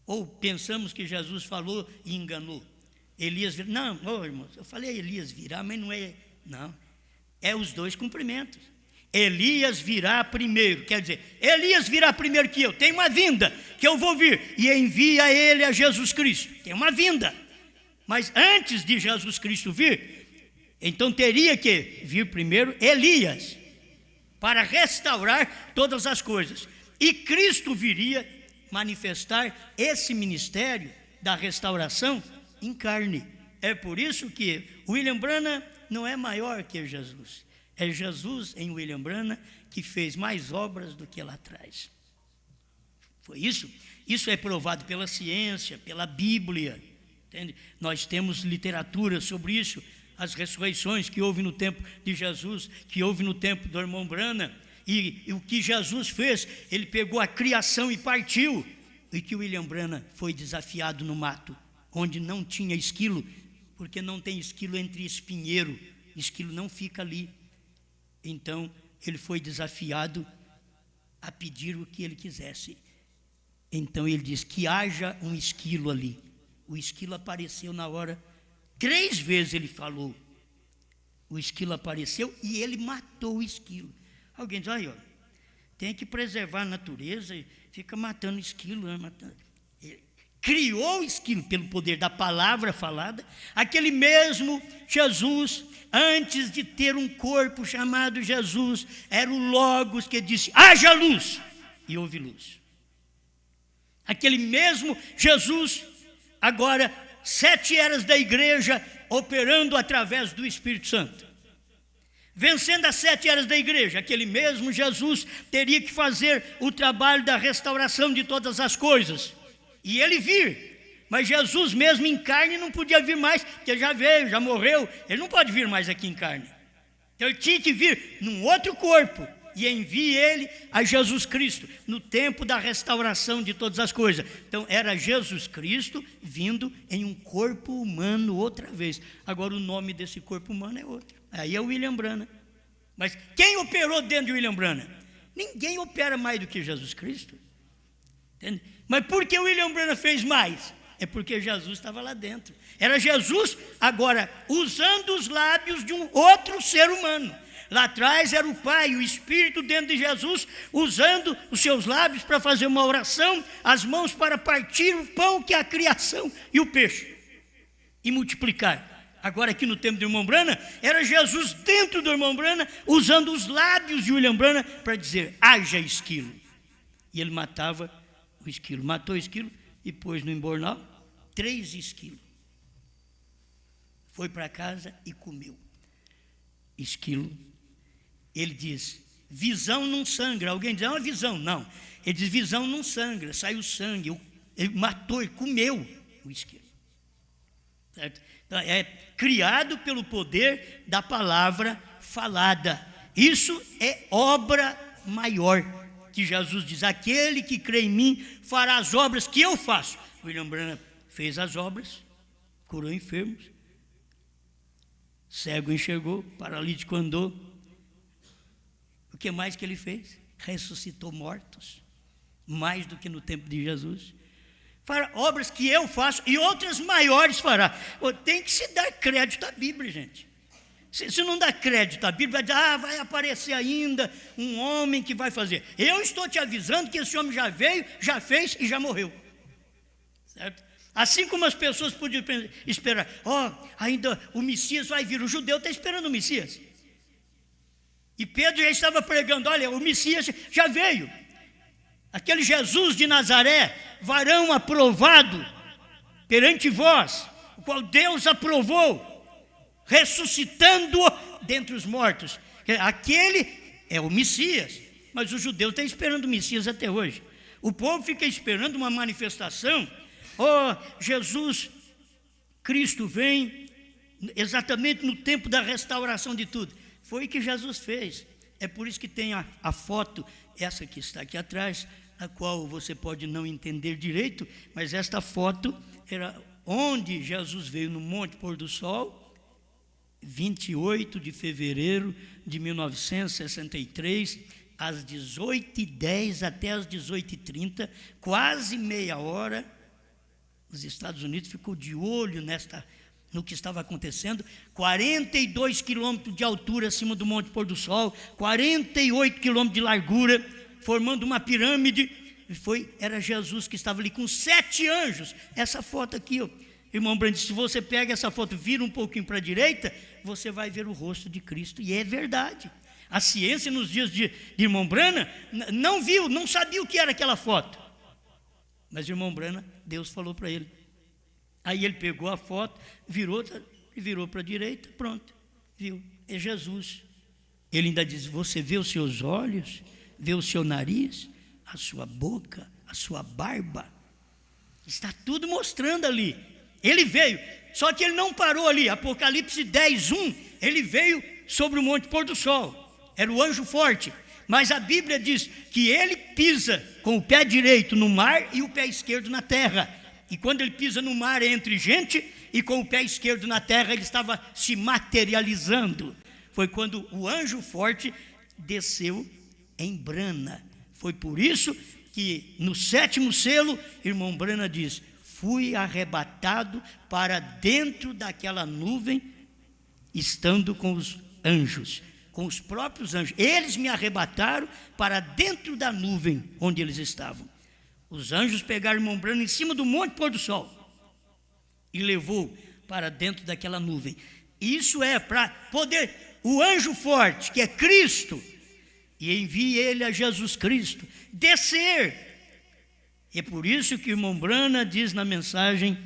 Ou pensamos que Jesus falou e enganou. Elias virá. Não, irmãos, eu falei Elias virá, mas não é. Não, é os dois cumprimentos. Elias virá primeiro, quer dizer, Elias virá primeiro que eu. Tem uma vinda que eu vou vir e envia ele a Jesus Cristo. Tem uma vinda. Mas antes de Jesus Cristo vir, então teria que vir primeiro Elias, para restaurar todas as coisas. E Cristo viria manifestar esse ministério da restauração em carne. É por isso que William Branham não é maior que Jesus. É Jesus em William Branham que fez mais obras do que lá atrás. Foi isso? Isso é provado pela ciência, pela Bíblia. Entende? Nós temos literatura sobre isso. As ressurreições que houve no tempo de Jesus, que houve no tempo do irmão Branham, e o que Jesus fez, ele pegou a criação e partiu, e que William Branham foi desafiado no mato, onde não tinha esquilo, porque não tem esquilo entre espinheiro, esquilo não fica ali. Então ele foi desafiado a pedir o que ele quisesse. Então ele diz que haja um esquilo ali. O esquilo apareceu na hora. 3 vezes ele falou. O esquilo apareceu e ele matou o esquilo. Alguém diz, aí, ó, tem que preservar a natureza, fica matando esquilo, né? Ele criou o esquilo pelo poder da palavra falada. Aquele mesmo Jesus, antes de ter um corpo chamado Jesus, era o Logos que disse, haja luz, e houve luz. Aquele mesmo Jesus, agora 7 eras da igreja operando através do Espírito Santo. Vencendo as 7 eras da igreja, aquele mesmo Jesus teria que fazer o trabalho da restauração de todas as coisas. E ele vir. Mas Jesus mesmo em carne não podia vir mais, porque ele já veio, já morreu. Ele não pode vir mais aqui em carne. Então ele tinha que vir num outro corpo. E envie ele a Jesus Cristo, no tempo da restauração de todas as coisas. Então era Jesus Cristo vindo em um corpo humano outra vez. Agora o nome desse corpo humano é outro. Aí é o William Branham. Mas quem operou dentro de William Branham? Ninguém opera mais do que Jesus Cristo. Entende? Mas por que o William Branham fez mais? É porque Jesus estava lá dentro. Era Jesus, agora, usando os lábios de um outro ser humano. Lá atrás era o Pai, o Espírito dentro de Jesus, usando os seus lábios para fazer uma oração, as mãos para partir o pão, que é a criação, e o peixe, e multiplicar. Agora aqui no tempo do irmão Branham, era Jesus dentro do irmão Branham, usando os lábios de William Branham para dizer, haja esquilo. E ele matava o esquilo, matou o esquilo e pôs no embornal 3 esquilos. Foi para casa e comeu. Esquilo. Ele diz, visão não sangra. Alguém diz, é uma visão. Não. Ele diz, visão não sangra, saiu sangue. Ele matou, ele comeu o esquilo. Certo? Então, é criado pelo poder da palavra falada. Isso é obra maior, que Jesus diz, aquele que crê em mim fará as obras que eu faço. William Branham fez as obras, curou enfermos, cego enxergou, paralítico andou. O que mais que ele fez? Ressuscitou mortos, mais do que no tempo de Jesus. Fará obras que eu faço e outras maiores fará. Tem que se dar crédito à Bíblia, gente. Se não dá crédito à Bíblia, vai dizer, vai aparecer ainda um homem que vai fazer. Eu estou te avisando que esse homem já veio, já fez e já morreu. Certo? Assim como as pessoas podiam esperar, ainda o Messias vai vir, o judeu está esperando o Messias. E Pedro já estava pregando, olha, o Messias já veio. Aquele Jesus de Nazaré, varão aprovado perante vós, o qual Deus aprovou, ressuscitando-o dentre os mortos. Aquele é o Messias, mas o judeu está esperando o Messias até hoje. O povo fica esperando uma manifestação. Jesus Cristo vem exatamente no tempo da restauração de tudo. Foi o que Jesus fez. É por isso que tem a foto, essa que está aqui atrás, a qual você pode não entender direito, mas esta foto era onde Jesus veio no Monte Pôr do Sol, 28 de fevereiro de 1963, às 18h10 até às 18h30, quase meia hora. Os Estados Unidos ficou de olho no que estava acontecendo. 42 quilômetros de altura acima do Monte Pôr do Sol, 48 quilômetros de largura, formando uma pirâmide. Era Jesus que estava ali com 7 anjos. Essa foto aqui, irmão Branham, se você pega essa foto, vira um pouquinho para a direita, você vai ver o rosto de Cristo. E é verdade. A ciência nos dias de irmão Branham não viu, não sabia o que era aquela foto. Mas irmão Branham, Deus falou para ele. Aí ele pegou a foto, virou para a direita, pronto, viu, é Jesus. Ele ainda diz, você vê os seus olhos, vê o seu nariz, a sua boca, a sua barba, está tudo mostrando ali. Ele veio, só que ele não parou ali. Apocalipse 10:1, ele veio sobre o Monte Pôr do Sol, era o anjo forte. Mas a Bíblia diz que ele pisa com o pé direito no mar e o pé esquerdo na terra. E quando ele pisa no mar é entre gente, e com o pé esquerdo na terra ele estava se materializando. Foi quando o anjo forte desceu em Brana. Foi por isso que no 7º selo, irmão Branham diz, fui arrebatado para dentro daquela nuvem, estando com os anjos, com os próprios anjos. Eles me arrebataram para dentro da nuvem onde eles estavam. Os anjos pegaram o irmão Branham em cima do Monte Pôr do Sol e levou para dentro daquela nuvem. Isso é para poder, o anjo forte, que é Cristo, e envie ele a Jesus Cristo, descer. É por isso que o irmão Branham diz na mensagem,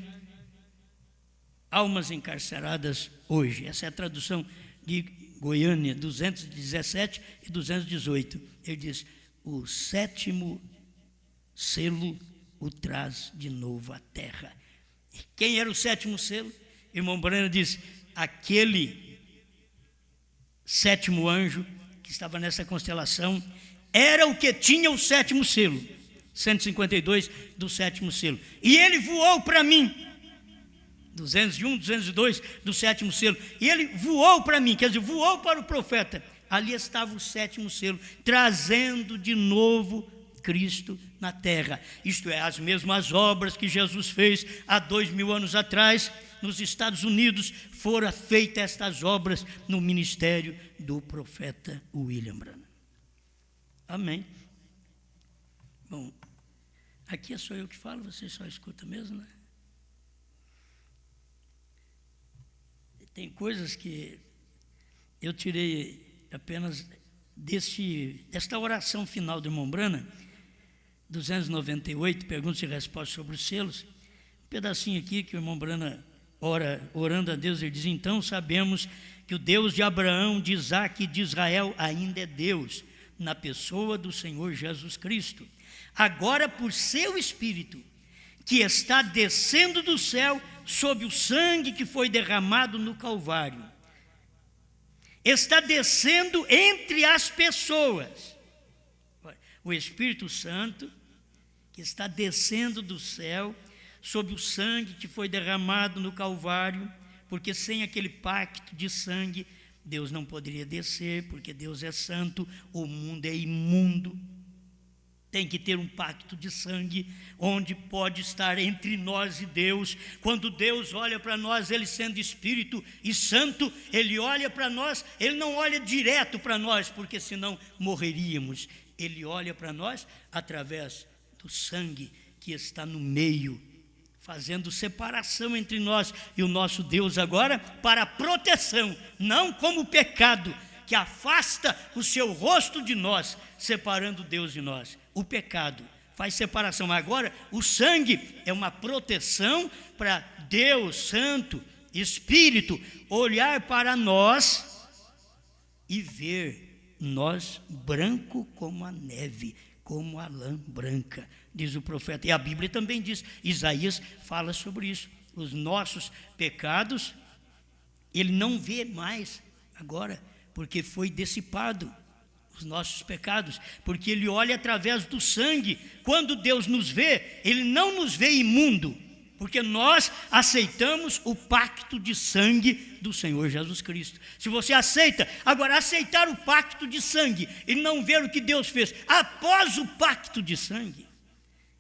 almas encarceradas hoje. Essa é a tradução de Goiânia, 217 e 218. Ele diz, o 7º selo o traz de novo à terra. E quem era o 7º selo? Irmão Branham diz, aquele 7º anjo que estava nessa constelação, era o que tinha o 7º selo, 152 do 7º selo. E ele voou para mim, 201, 202 do 7º selo. E ele voou para mim, quer dizer, voou para o profeta. Ali estava o 7º selo, trazendo de novo Cristo na terra. Isto é, as mesmas obras que Jesus fez há 2000 anos atrás, nos Estados Unidos, foram feitas estas obras no ministério do profeta William Branham. Amém. Bom, aqui sou eu que falo, você só escuta mesmo, né? Tem coisas que eu tirei apenas desta oração final do irmão Branham, 298, perguntas e respostas sobre os selos. Um pedacinho aqui que o irmão Branham orando a Deus, ele diz: então sabemos que o Deus de Abraão, de Isaque e de Israel ainda é Deus, na pessoa do Senhor Jesus Cristo. Agora, por seu Espírito, que está descendo do céu sob o sangue que foi derramado no Calvário, está descendo entre as pessoas. O Espírito Santo, que está descendo do céu sob o sangue que foi derramado no Calvário, porque sem aquele pacto de sangue, Deus não poderia descer, porque Deus é santo, o mundo é imundo. Tem que ter um pacto de sangue, onde pode estar entre nós e Deus. Quando Deus olha para nós, Ele sendo Espírito e Santo, Ele olha para nós, Ele não olha direto para nós, porque senão morreríamos. Ele olha para nós através do sangue que está no meio, fazendo separação entre nós e o nosso Deus agora, para proteção, não como pecado, que afasta o seu rosto de nós, separando Deus de nós. O pecado faz separação. Agora, o sangue é uma proteção para Deus Santo, Espírito, olhar para nós e ver nós branco como a neve, como a lã branca, diz o profeta. E a Bíblia também diz, Isaías fala sobre isso. Os nossos pecados, ele não vê mais agora, porque foi dissipado os nossos pecados, porque ele olha através do sangue. Quando Deus nos vê, ele não nos vê imundo, porque nós aceitamos o pacto de sangue do Senhor Jesus Cristo. Se você aceita, agora aceitar o pacto de sangue e não ver o que Deus fez após o pacto de sangue.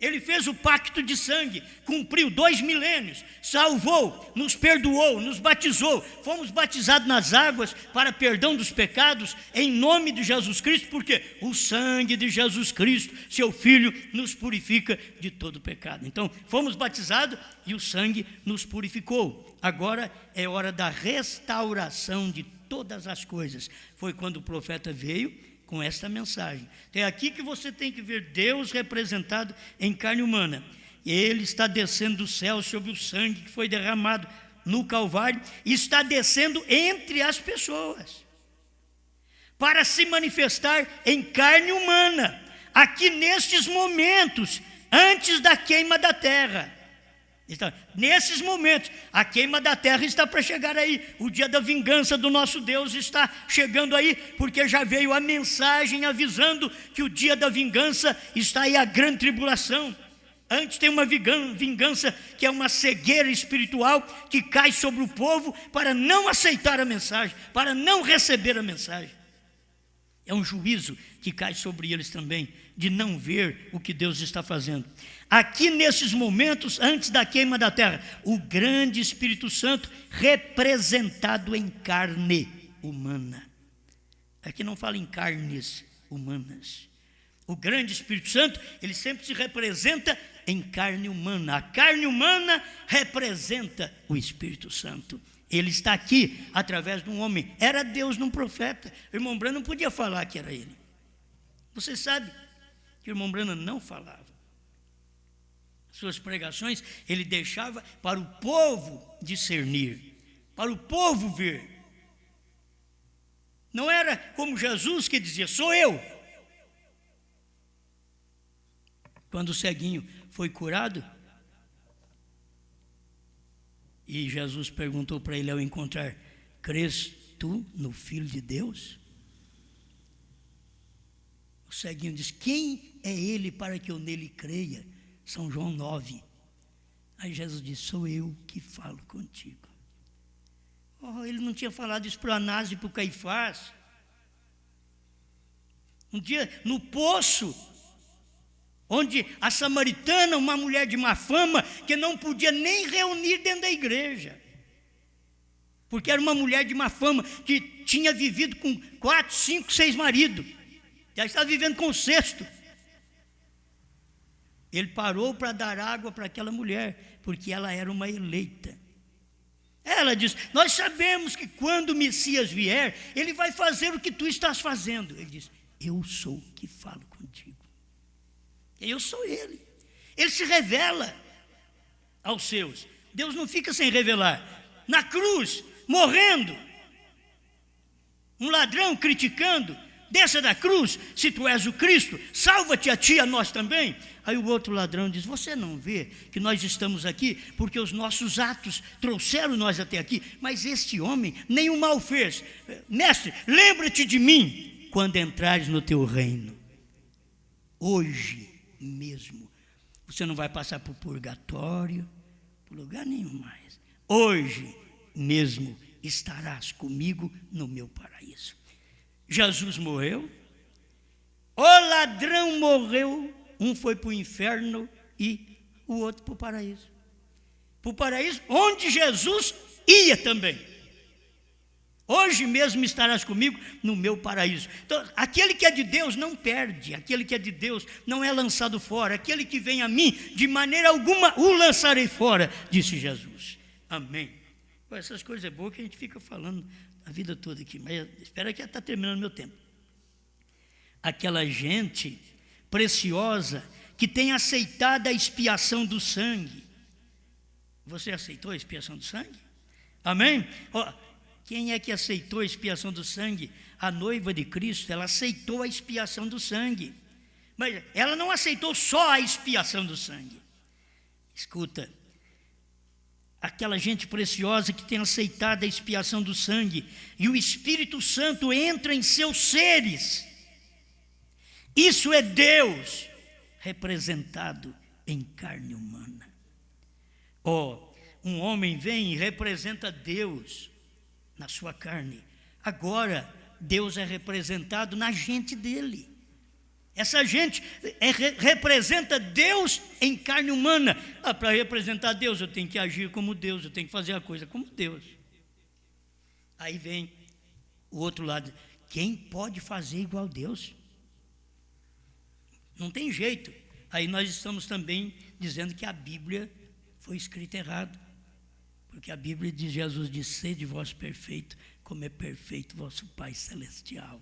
Ele fez o pacto de sangue, cumpriu 2 milênios, salvou, nos perdoou, nos batizou. Fomos batizados nas águas para perdão dos pecados, em nome de Jesus Cristo, porque o sangue de Jesus Cristo, seu Filho, nos purifica de todo pecado. Então, fomos batizados e o sangue nos purificou. Agora é hora da restauração de todas as coisas. Foi quando o profeta veio com esta mensagem. É aqui que você tem que ver Deus representado em carne humana. Ele está descendo do céu sobre o sangue que foi derramado no Calvário, e está descendo entre as pessoas, para se manifestar em carne humana, aqui nestes momentos, antes da queima da terra. Então, nesses momentos, a queima da terra está para chegar aí, o dia da vingança do nosso Deus está chegando aí, porque já veio a mensagem avisando que o dia da vingança está aí, a grande tribulação. Antes tem uma vingança que é uma cegueira espiritual que cai sobre o povo para não aceitar a mensagem, para não receber a mensagem. É um juízo que cai sobre eles também, de não ver o que Deus está fazendo. Aqui nesses momentos, antes da queima da terra, o grande Espírito Santo representado em carne humana. Aqui não fala em carnes humanas. O grande Espírito Santo, ele sempre se representa em carne humana. A carne humana representa o Espírito Santo. Ele está aqui através de um homem. Era Deus num profeta. O irmão Branham não podia falar que era ele. Você sabe que o irmão Branham não falava. Suas pregações ele deixava para o povo discernir, para o povo ver. Não era como Jesus que dizia, sou eu. Quando o ceguinho foi curado, e Jesus perguntou para ele ao encontrar, crês tu no Filho de Deus? O ceguinho disse, quem é ele para que eu nele creia? São João 9. Aí Jesus disse, sou eu que falo contigo. Oh, ele não tinha falado isso para o Anás e para o Caifás. Um dia, no poço, onde a samaritana, uma mulher de má fama, que não podia nem reunir dentro da igreja, porque era uma mulher de má fama, que tinha vivido com 4, 5, 6 maridos, já estava vivendo com o 6º. Ele parou para dar água para aquela mulher, porque ela era uma eleita. Ela diz: nós sabemos que quando o Messias vier, ele vai fazer o que tu estás fazendo. Ele diz: eu sou o que falo contigo. Eu sou ele. Ele se revela aos seus. Deus não fica sem revelar. Na cruz, morrendo, um ladrão criticando: desça da cruz, se tu és o Cristo, salva-te a ti, a nós também. Aí o outro ladrão diz: você não vê que nós estamos aqui porque os nossos atos trouxeram nós até aqui, mas este homem nenhum mal fez. Mestre, lembra-te de mim quando entrares no teu reino. Hoje mesmo você não vai passar por purgatório, por lugar nenhum mais. Hoje mesmo estarás comigo no meu paraíso. Jesus morreu, o ladrão morreu, um foi para o inferno e o outro para o paraíso. Para o paraíso onde Jesus ia também. Hoje mesmo estarás comigo no meu paraíso. Então, aquele que é de Deus não perde, aquele que é de Deus não é lançado fora, aquele que vem a mim, de maneira alguma o lançarei fora, disse Jesus. Amém. Essas coisas é boas que a gente fica falando a vida toda aqui, mas espera que está terminando meu tempo. Aquela gente preciosa que tem aceitado a expiação do sangue. Você aceitou a expiação do sangue? Amém? Quem é que aceitou a expiação do sangue? A noiva de Cristo, ela aceitou a expiação do sangue. Mas ela não aceitou só a expiação do sangue. Escuta, aquela gente preciosa que tem aceitado a expiação do sangue, e o Espírito Santo entra em seus seres. Isso é Deus representado em carne humana. Um homem vem e representa Deus na sua carne. Agora, Deus é representado na gente dele. Essa gente representa Deus em carne humana. Para representar Deus, eu tenho que agir como Deus, eu tenho que fazer a coisa como Deus. Aí vem o outro lado: quem pode fazer igual a Deus? Não tem jeito. Aí nós estamos também dizendo que a Bíblia foi escrita errado. Porque a Bíblia diz, Jesus diz: sede vós perfeito, como é perfeito vosso Pai Celestial.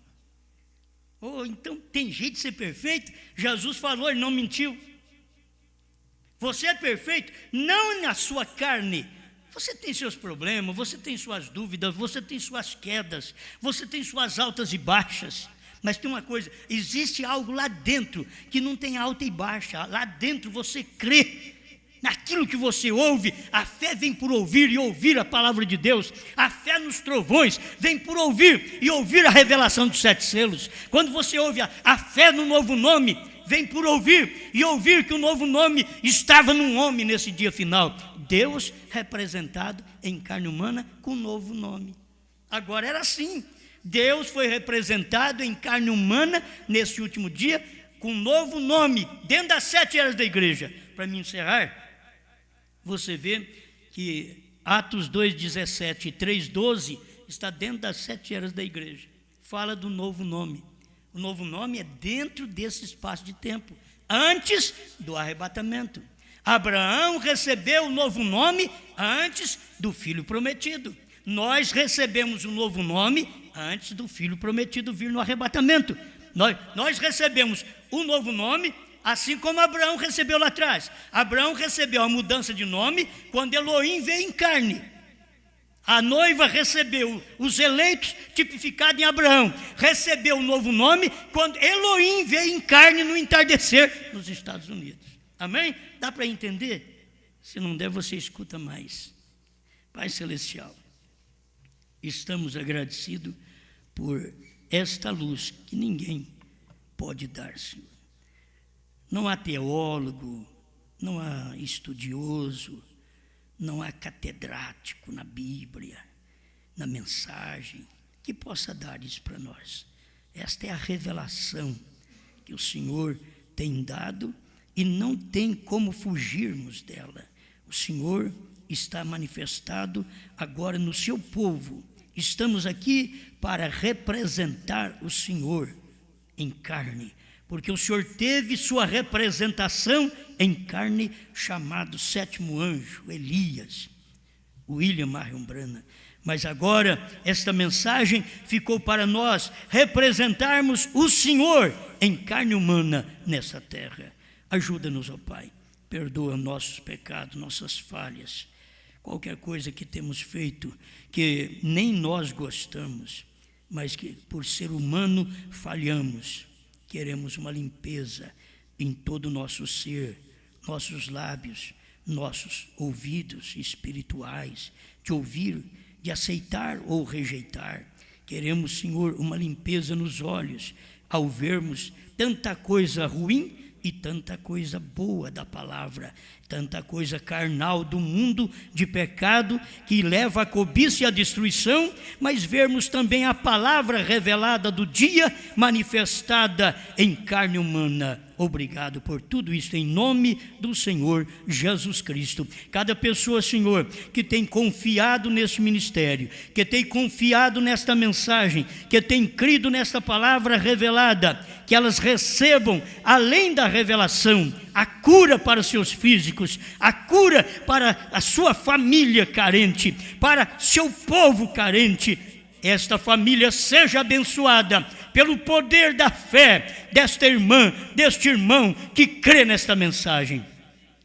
Então tem jeito de ser perfeito? Jesus falou, ele não mentiu. Você é perfeito, não na sua carne. Você tem seus problemas, você tem suas dúvidas, você tem suas quedas, você tem suas altas e baixas. Mas tem uma coisa: existe algo lá dentro que não tem alta e baixa. Lá dentro você crê naquilo que você ouve. A fé vem por ouvir e ouvir a palavra de Deus. A fé nos trovões vem por ouvir e ouvir a revelação dos 7 selos. Quando você ouve a fé no novo nome, vem por ouvir e ouvir que o novo nome estava num homem nesse dia final. Deus representado em carne humana com um novo nome. Agora era assim: Deus foi representado em carne humana nesse último dia com um novo nome dentro das 7 eras da igreja. Para me encerrar, você vê que Atos 2,17 e 3,12 está dentro das 7 eras da igreja. Fala do novo nome. O novo nome é dentro desse espaço de tempo, antes do arrebatamento. Abraão recebeu o novo nome antes do filho prometido. Nós recebemos o novo nome antes do filho prometido vir no arrebatamento. Nós recebemos o novo nome assim como Abraão recebeu lá atrás. Abraão recebeu a mudança de nome quando Elohim veio em carne. A noiva recebeu os eleitos tipificados em Abraão. Recebeu o novo nome quando Elohim veio em carne no entardecer nos Estados Unidos. Amém? Dá para entender? Se não der, você escuta mais. Pai Celestial, estamos agradecidos por esta luz que ninguém pode dar, Senhor. Não há teólogo, não há estudioso, não há catedrático na Bíblia, na mensagem, que possa dar isso para nós. Esta é a revelação que o Senhor tem dado e não tem como fugirmos dela. O Senhor está manifestado agora no seu povo. Estamos aqui para representar o Senhor em carne, porque o Senhor teve sua representação em carne, chamado sétimo anjo, Elias, William Marion Branham. Mas agora esta mensagem ficou para nós representarmos o Senhor em carne humana nessa terra. Ajuda-nos, ó Pai, perdoa nossos pecados, nossas falhas, qualquer coisa que temos feito que nem nós gostamos, mas que por ser humano falhamos. Queremos uma limpeza em todo o nosso ser, nossos lábios, nossos ouvidos espirituais, de ouvir, de aceitar ou rejeitar. Queremos, Senhor, uma limpeza nos olhos, ao vermos tanta coisa ruim e tanta coisa boa da palavra, tanta coisa carnal do mundo de pecado que leva à cobiça e à destruição, mas vermos também a palavra revelada do dia manifestada em carne humana. Obrigado por tudo isso em nome do Senhor Jesus Cristo. Cada pessoa, Senhor, que tem confiado nesse ministério, que tem confiado nesta mensagem, que tem crido nesta palavra revelada, que elas recebam, além da revelação, a cura para seus físicos, a cura para a sua família carente, para seu povo carente. Esta família seja abençoada pelo poder da fé desta irmã, deste irmão que crê nesta mensagem.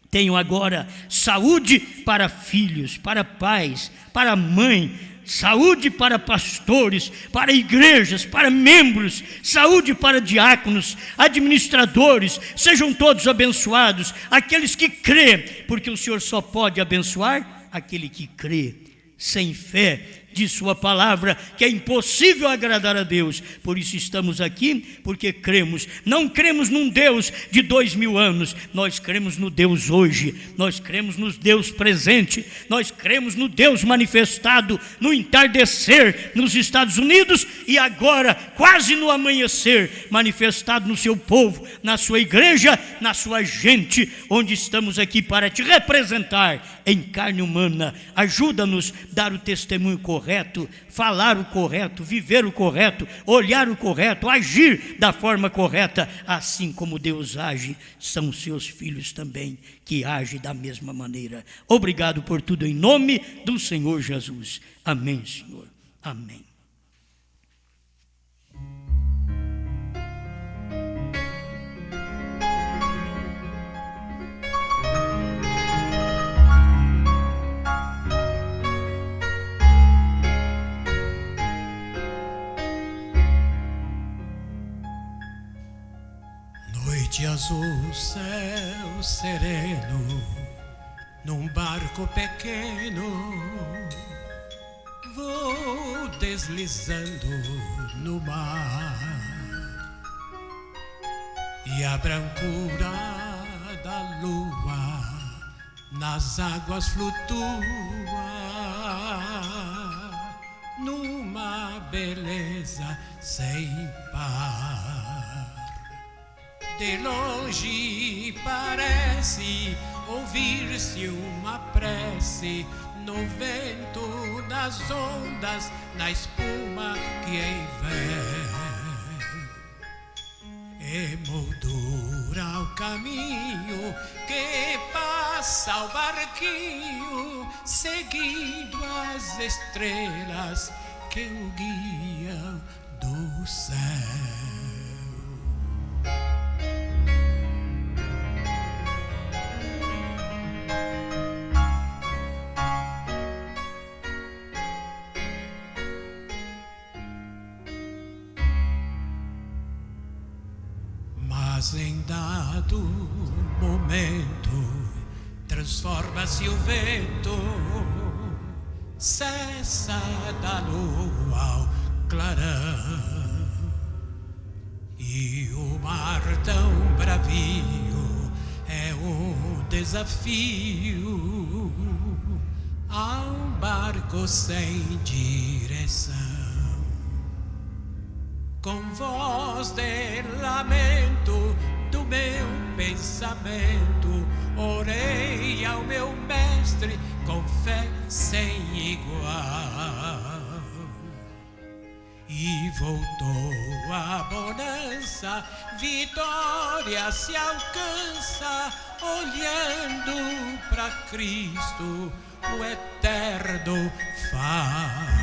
Tenham agora saúde para filhos, para pais, para mãe, saúde para pastores, para igrejas, para membros, saúde para diáconos, administradores, sejam todos abençoados, aqueles que crê, porque o Senhor só pode abençoar aquele que crê. Sem fé, de sua palavra, que é impossível agradar a Deus. Por isso estamos aqui, porque cremos. Não cremos num Deus de 2000 anos, nós cremos no Deus hoje, nós cremos no Deus presente, nós cremos no Deus manifestado no entardecer nos Estados Unidos e agora quase no amanhecer, manifestado no seu povo, na sua igreja, na sua gente, onde estamos aqui para te representar em carne humana. Ajuda-nos a dar o testemunho correto, falar o correto, viver o correto, olhar o correto, agir da forma correta, assim como Deus age, são seus filhos também que agem da mesma maneira. Obrigado por tudo em nome do Senhor Jesus. Amém, Senhor. Amém. Noite azul, céu sereno, num barco pequeno, vou deslizando no mar, e a brancura da lua nas águas flutua, numa beleza sem par. De longe parece ouvir-se uma prece no vento das ondas, na espuma que envém. Emoldura o caminho que passa o barquinho, seguindo as estrelas que o guiam do céu. Mas em dado momento transforma-se o vento, cessa da lua ao clarão, e o mar tão bravio é um desafio a um barco sem direção. com voz de lamento do meu pensamento, orei ao meu mestre com fé sem igual. E voltou a bonança, vitória se alcança, olhando para Cristo, o eterno Faz.